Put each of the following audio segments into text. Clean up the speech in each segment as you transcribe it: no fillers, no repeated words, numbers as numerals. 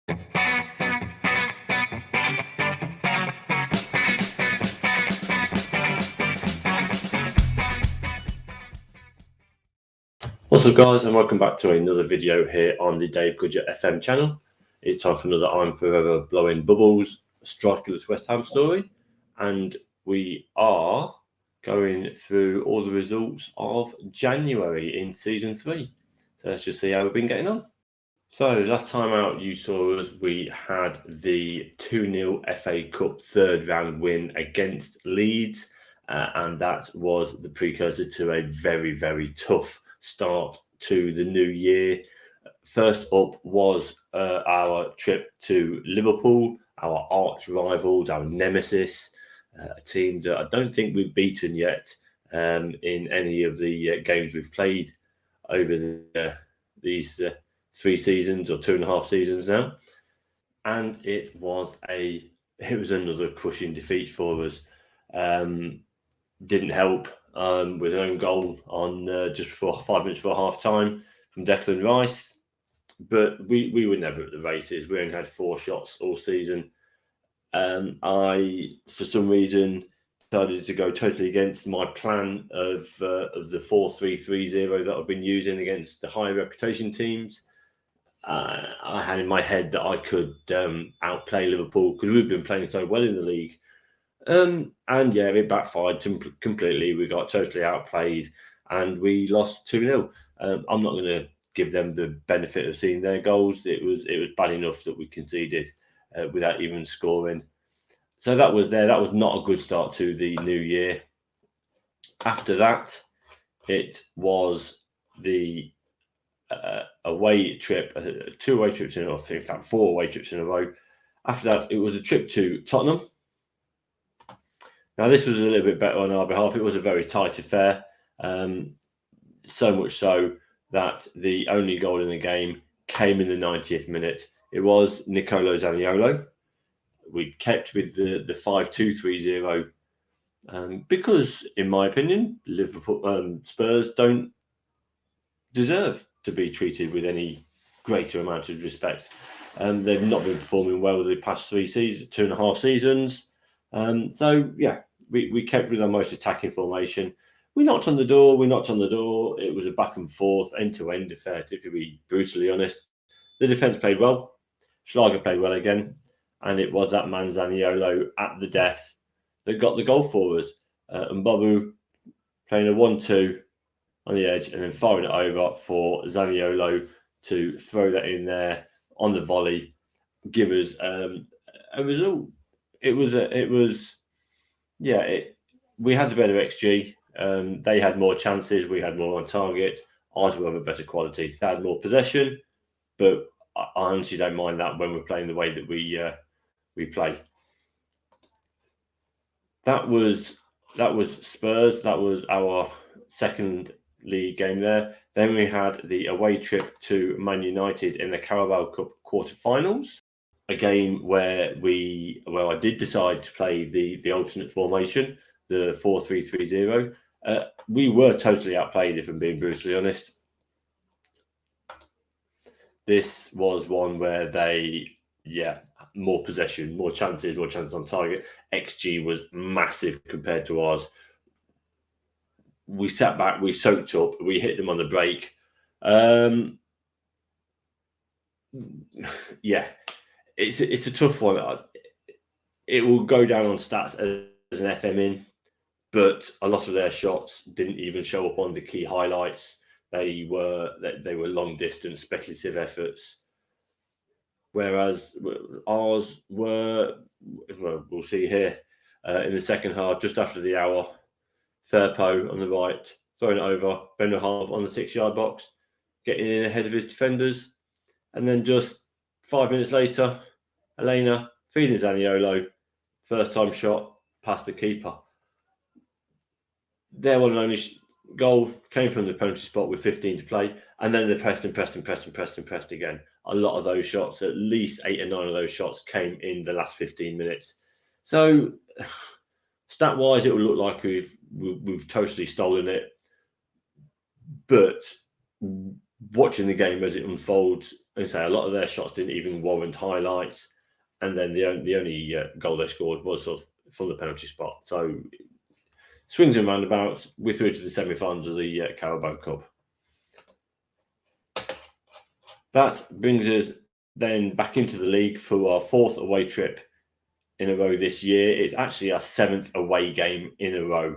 What's up, guys, and welcome back to another video here on the Dave Goodger FM channel. It's time for another I'm Forever Blowing Bubbles strikerless West Ham story, and we are going through all the results of January in season 3. So let's just see how we've been getting on. So last time out you saw us, we had the 2-0 FA Cup third round win against Leeds, and that was the precursor to a very, very tough start to the new year. First up was our trip to Liverpool, our arch rivals, our nemesis, a team that I don't think we've beaten yet in any of the games we've played over these 3 seasons or 2.5 seasons now. And it was another crushing defeat for us. Didn't help with an own goal on just before 5 minutes before half time from Declan Rice, but we were never at the races. We only had 4 shots all season. I, for some reason, decided to go totally against my plan of the 4-3-3-0 that I've been using against the higher reputation teams. I had in my head that I could outplay Liverpool because we've been playing so well in the league. And yeah, it backfired completely. We got totally outplayed and we lost 2-0. I'm not going to give them the benefit of seeing their goals. It was bad enough that we conceded without even scoring. So that was not a good start to the new year. After that, it was the away trip, 2 away trips in a row, in fact 4 away trips in a row. After that, it was a trip to Tottenham. Now, this was a little bit better on our behalf. It was a very tight affair, so much so that the only goal in the game came in the 90th minute. It was Nicolo Zaniolo. We kept with the 5-2-3-0 because, in my opinion, Liverpool Spurs don't deserve to be treated with any greater amount of respect. They've not been performing well the past 3 seasons, 2.5 seasons. So yeah, we kept with our most attacking formation. We knocked on the door. It was a back and forth, end-to-end affair, to be brutally honest. The defence played well. Schlager played well again. And it was that man Zaniolo at the death that got the goal for us. And Babu playing a 1-2 on the edge and then firing it over for Zaniolo to throw that in there on the volley, give us a result. We had the better XG. They had more chances. We had more on target. Ours were of a better quality. They had more possession, but I honestly don't mind that when we're playing the way that we play. That was Spurs. That was our second league game there. Then we had the away trip to Man United in the Carabao Cup quarterfinals. A game where I did decide to play the alternate formation, the 4-3-3-0. We were totally outplayed, if I'm being brutally honest. This was one where more possession, more chances on target. XG was massive compared to ours. We sat back, we soaked up, we hit them on the break. It's a tough one. It will go down on stats as an FM in, but a lot of their shots didn't even show up on the key highlights. They were long distance speculative efforts, whereas ours were. We'll see here in the second half, just after the hour. Firpo on the right, throwing it over, Bender Half on the 6-yard box, getting in ahead of his defenders, and then just 5 minutes later, Elena feeding Zaniolo, first time shot past the keeper. Their one and only goal came from the penalty spot with 15 to play, and then they pressed again. A lot of those shots, at least 8 or 9 of those shots, came in the last 15 minutes. So, stat-wise, it will look like we've totally stolen it, but watching the game as it unfolds, and say a lot of their shots didn't even warrant highlights, and then the only goal they scored was sort of from the penalty spot. So swings and roundabouts, we're through to the semi-finals of the Carabao Cup. That brings us then back into the league for our 4th away trip in a row this year. It's actually our 7th away game in a row,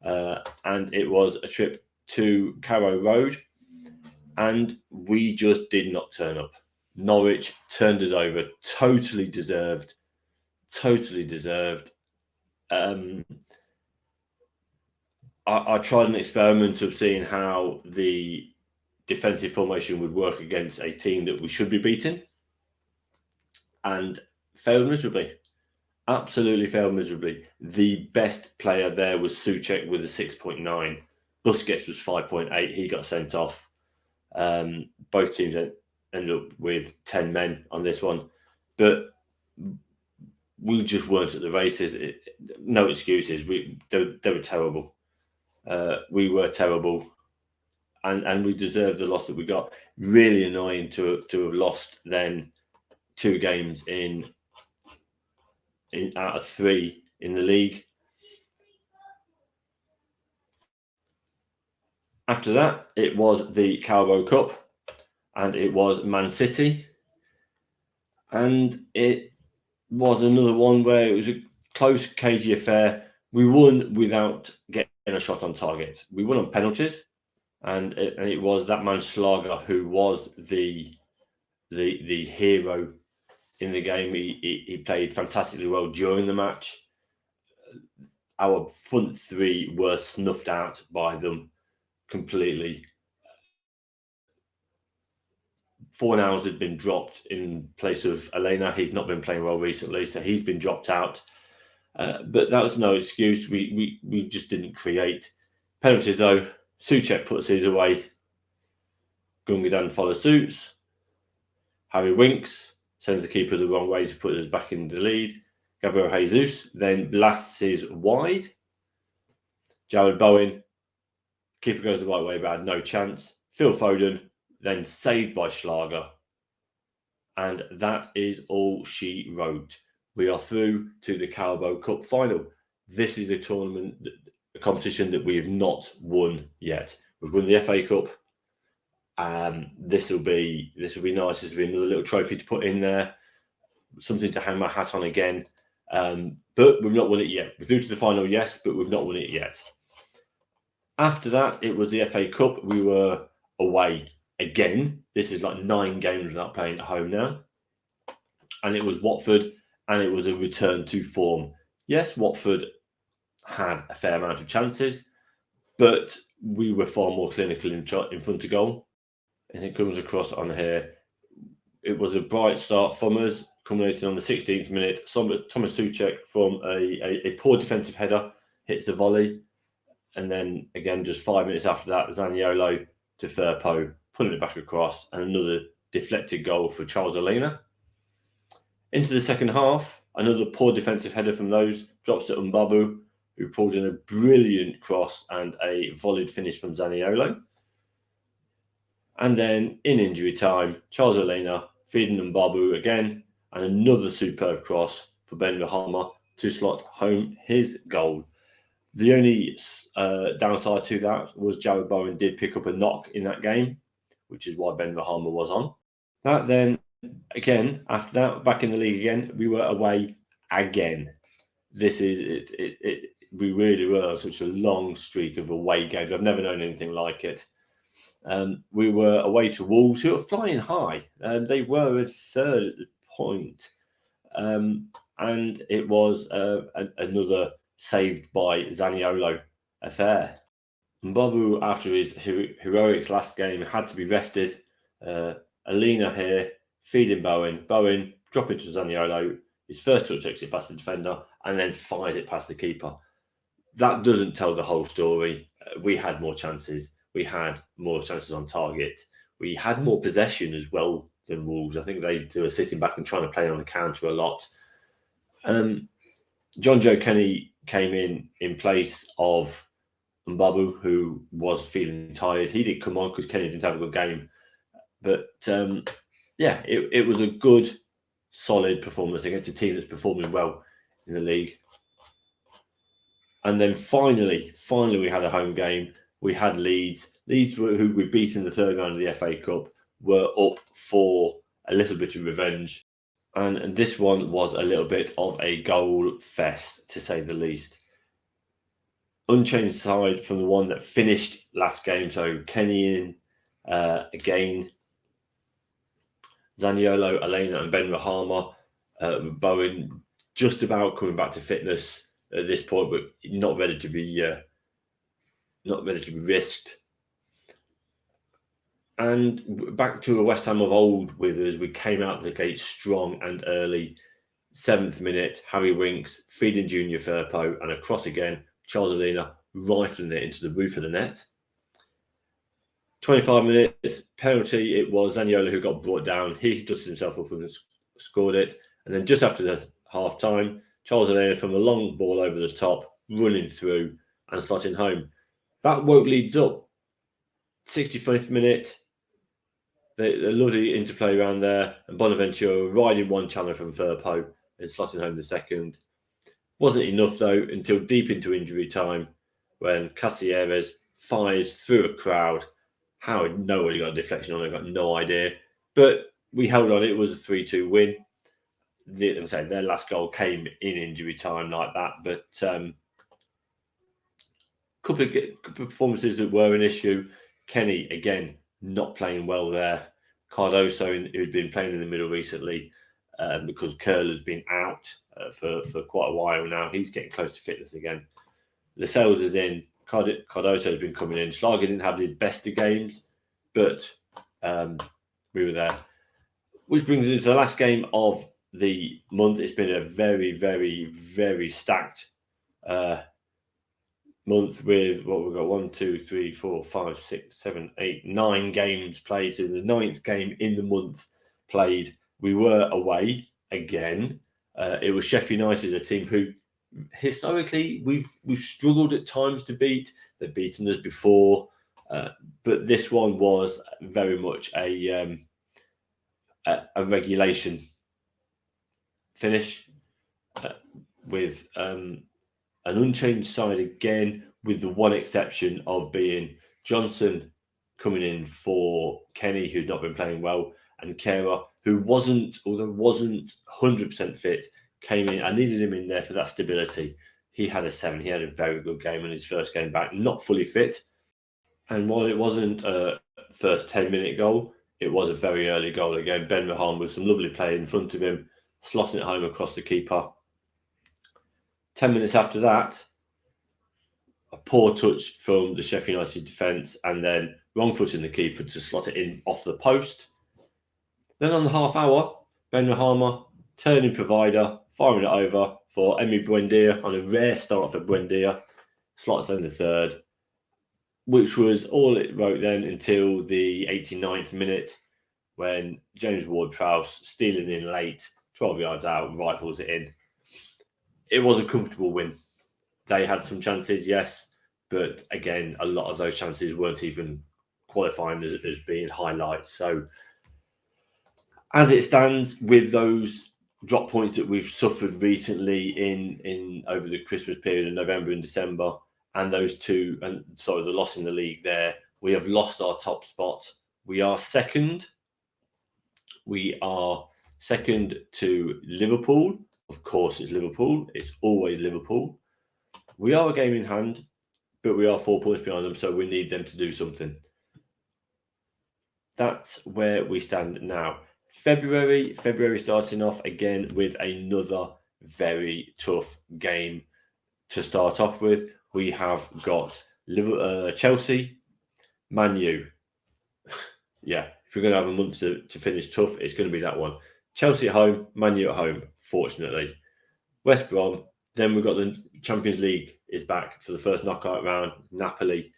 and it was a trip to Carrow Road, and we just did not turn up. Norwich turned us over, totally deserved. I tried an experiment of seeing how the defensive formation would work against a team that we should be beating, and failed miserably. Absolutely failed miserably. The best player there was Souček with a 6.9. Busquets was 5.8. He got sent off. Both teams ended up with 10 men on this one. But we just weren't at the races. No excuses. They were terrible. We were terrible. And we deserved the loss that we got. Really annoying to have lost then 2 games in out of 3 in the league. After that, it was the Carabao Cup, and it was Man City, and it was another one where it was a close, cagey affair. We won without getting a shot on target. We won on penalties, and it was that man Schlager who was the hero in the game. He played fantastically well during the match. Our front 3 were snuffed out by them completely. Fornals had been dropped in place of Elena. He's not been playing well recently, so he's been dropped out. But that was no excuse. We just didn't create. Penalties though, Souček puts his away. Gundogan follows suit. Harry Winks sends the keeper the wrong way to put us back in the lead. Gabriel Jesus then blasts his wide. Jared Bowen, keeper goes the right way, but had no chance. Phil Foden, then saved by Schlager. And that is all she wrote. We are through to the Carabao Cup final. This is a competition that we have not won yet. We've won the FA Cup. This will be nice. This will be another little trophy to put in there, something to hang my hat on again. But we've not won it yet. We're through to the final, yes, but we've not won it yet. After that, it was the FA Cup. We were away again. This is like 9 games without playing at home now. And it was Watford, and it was a return to form. Yes, Watford had a fair amount of chances, but we were far more clinical in front of goal. And it comes across on here. It was a bright start from us, culminating on the 16th minute. Thomas Souček from a poor defensive header hits the volley. And then again, just 5 minutes after that, Zaniolo to Firpo, pulling it back across, and another deflected goal for Charles Elena. Into the second half, another poor defensive header from those, drops to Mbabu, who pulls in a brilliant cross and a volleyed finish from Zaniolo. And then in injury time, Charles Elena feeding Mbabu again, and another superb cross for Ben Rahama to slot home his goal. The only downside to that was Jared Bowen did pick up a knock in that game, which is why Ben Rahama was on. That then, again, after that, back in the league again, we were away again. This is it. We really were such a long streak of away games. I've never known anything like it. We were away to Wolves, who are flying high. They were at 3rd at the point. And it was another saved by Zaniolo affair. Mbabu, after his heroics last game, had to be rested. Elena here, feeding Bowen. Bowen dropping to Zaniolo. His first touch takes it past the defender and then fires it past the keeper. That doesn't tell the whole story. We had more chances. We had more chances on target. We had more possession as well than Wolves. I think they were sitting back and trying to play on the counter a lot. John Joe Kenny came in place of Mbabu, who was feeling tired. He did come on because Kenny didn't have a good game. But it was a good, solid performance against a team that's performing well in the league. And then finally, we had a home game. We had Leeds. Leeds, who we beat in the third round of the FA Cup, were up for a little bit of revenge. And this one was a little bit of a goal fest, to say the least. Unchanged side from the one that finished last game. So Kenny in again. Zaniolo, Elena and Ben Rahama. Bowen just about coming back to fitness at this point, but not ready to be risked. And back to a West Ham of old with us, we came out of the gate strong and early. 7th minute, Harry Winks feeding Junior Firpo, and across again, Charles Elena rifling it into the roof of the net. 25 minutes, penalty. It was Zaniolo who got brought down. He dusted himself up and scored it. And then just after the half time, Charles Elena from a long ball over the top, running through and slotting home. That woke Leeds up. 65th minute, the lovely interplay around there, and Bonaventure riding one channel from Firpo and slotting home the second. Wasn't enough though until deep into injury time when Caceres fires through a crowd. How nobody got a deflection on it, I got no idea. But we held on. It was a 3-2 win. Their last goal came in injury time like that. But couple of performances that were an issue. Kenny, again, not playing well there. Cardoso, who's been playing in the middle recently because Curler's been out for quite a while now. He's getting close to fitness again. Lascelles is in. Cardoso has been coming in. Schlager didn't have his best of games, but we were there. Which brings us into the last game of the month. It's been a very, very, very stacked month with what we've got 1, 2, 3, 4, 5, 6, 7, 8, 9 games played. So the 9th game in the month played. We were away again. It was Sheffield United, a team who historically we've struggled at times to beat. They've beaten us before, but this one was very much a regulation finish with an unchanged side again, with the one exception of being Johnson coming in for Kenny, who's not been playing well, and Kera, who wasn't 100% fit, came in. I needed him in there for that stability. He had a 7. He had a very good game in his first game back, not fully fit. And while it wasn't a first 10-minute goal, it was a very early goal again. Ben Mahan with some lovely play in front of him, slotting it home across the keeper. 10 minutes after that, a poor touch from the Sheffield United defence, and then wrong foot in the keeper to slot it in off the post. Then on the half hour, Ben Rahama, turning provider, firing it over for Emi Buendia on a rare start for Buendia, slots in the third, which was all it wrote then until the 89th minute when James Ward-Prowse, stealing in late, 12 yards out, rifles it in. It was a comfortable win. They had some chances, yes, but again, a lot of those chances weren't even qualifying as being highlights. So as it stands, with those drop points that we've suffered recently in over the Christmas period in November and December, and those two, and sorry, the loss in the league there, we have lost our top spot. We are second. We are second to Liverpool. Of course, it's Liverpool. It's always Liverpool. We are a game in hand, but we are 4 points behind them, so we need them to do something. That's where we stand now. February starting off again with another very tough game to start off with. We have got Chelsea, Man U. Yeah, if we're going to have a month to finish tough, it's going to be that one. Chelsea at home, Man U at home, fortunately. West Brom, then we've got the Champions League is back for the first knockout round, Napoli.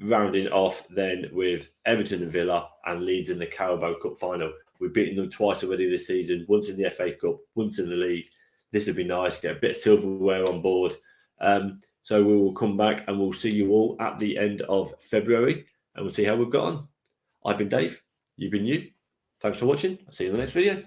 Rounding off then with Everton and Villa and Leeds in the Carabao Cup final. We've beaten them twice already this season, once in the FA Cup, once in the league. This would be nice, get a bit of silverware on board. So we will come back and we'll see you all at the end of February and we'll see how we've got on. I've been Dave. You've been you. Thanks for watching. I'll see you in the next video.